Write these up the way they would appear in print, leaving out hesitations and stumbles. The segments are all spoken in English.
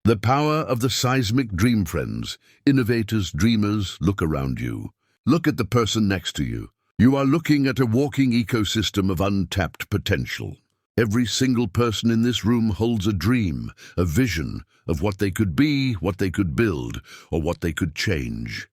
The power of the seismic dream, friends. Innovators, dreamers, look around you. Look at the person next to you. You are looking at a walking ecosystem of untapped potential. Every single person in this room holds a dream, a vision of what they could be, what they could build, or what they could change.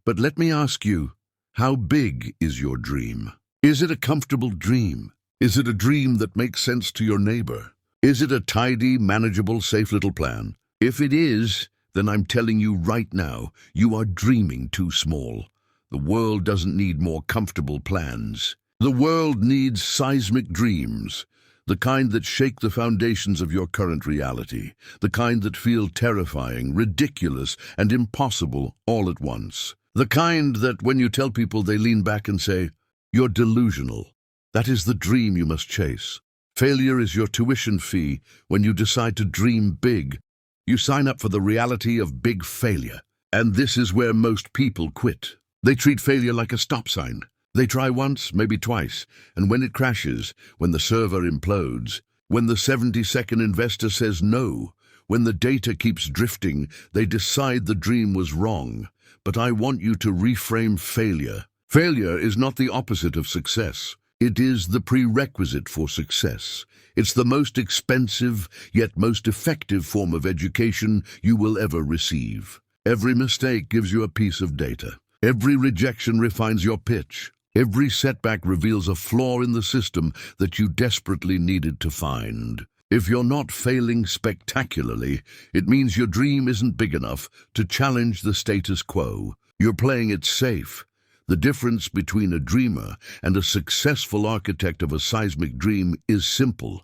But let me ask you, how big is your dream? Is it a comfortable dream? Is it a dream that makes sense to your neighbor? Is it a tidy, manageable, safe little plan? If it is, then I'm telling you right now, you are dreaming too small. The world doesn't need more comfortable plans. The world needs seismic dreams, the kind that shake the foundations of your current reality, the kind that feel terrifying, ridiculous, and impossible all at once. The kind that, when you tell people, they lean back and say, "You're delusional." That is the dream you must chase. Failure is your tuition fee when you decide to dream big. You sign up for the reality of big failure. And this is where most people quit. They treat failure like a stop sign. They try once, maybe twice, and when it crashes, when the server implodes, when the 70-second investor says no, when the data keeps drifting, they decide the dream was wrong. But I want you to reframe failure. Failure is not the opposite of success. It is the prerequisite for success. It's the most expensive, yet most effective form of education you will ever receive. Every mistake gives you a piece of data. Every rejection refines your pitch. Every setback reveals a flaw in the system that you desperately needed to find. If you're not failing spectacularly, it means your dream isn't big enough to challenge the status quo. You're playing it safe. The difference between a dreamer and a successful architect of a seismic dream is simple.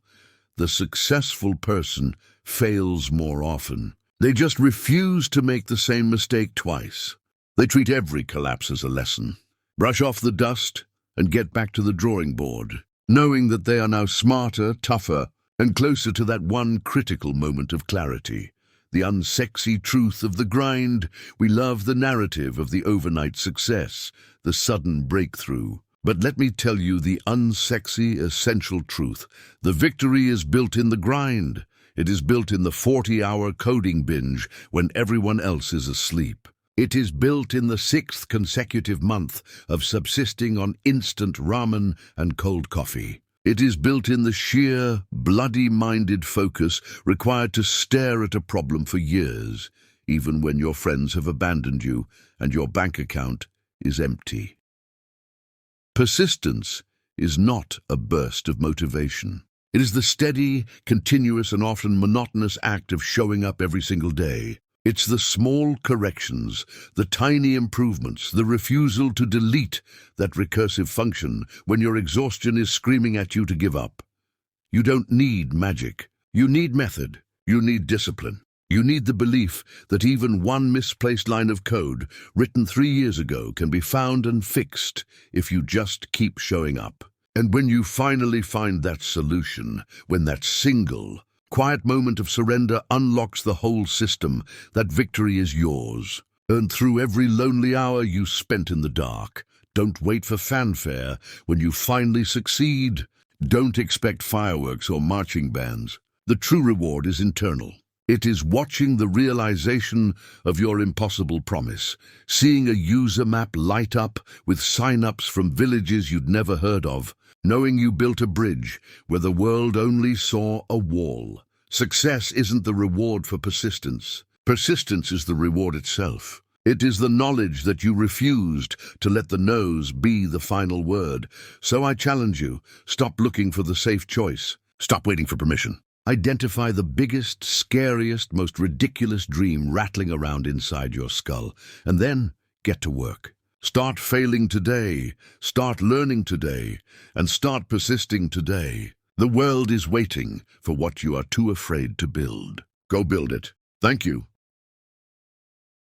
The successful person fails more often. They just refuse to make the same mistake twice. They treat every collapse as a lesson. Brush off the dust and get back to the drawing board, knowing that they are now smarter, tougher, and closer to that one critical moment of clarity. The unsexy truth of the grind. We love the narrative of the overnight success, the sudden breakthrough. But let me tell you the unsexy, essential truth. The victory is built in the grind. It is built in the 40-hour coding binge when everyone else is asleep. It is built in the 6th consecutive month of subsisting on instant ramen and cold coffee. It is built in the sheer, bloody-minded focus required to stare at a problem for years, even when your friends have abandoned you and your bank account is empty. Persistence is not a burst of motivation. It is the steady, continuous, and often monotonous act of showing up every single day. It's the small corrections, the tiny improvements, the refusal to delete that recursive function when your exhaustion is screaming at you to give up. You don't need magic. You need method. You need discipline. You need the belief that even one misplaced line of code written 3 years ago can be found and fixed if you just keep showing up. And when you finally find that solution, when that single, quiet moment of surrender unlocks the whole system, that victory is yours. Earned through every lonely hour you spent in the dark. Don't wait for fanfare when you finally succeed. Don't expect fireworks or marching bands. The true reward is internal. It is watching the realization of your impossible promise, seeing a user map light up with sign-ups from villages you'd never heard of, knowing you built a bridge where the world only saw a wall. Success isn't the reward for persistence. Persistence is the reward itself. It is the knowledge that you refused to let the no's be the final word. So I challenge you, stop looking for the safe choice. Stop waiting for permission. Identify the biggest, scariest, most ridiculous dream rattling around inside your skull, and then get to work. Start failing today, start learning today, and start persisting today. The world is waiting for what you are too afraid to build. Go build it. Thank you.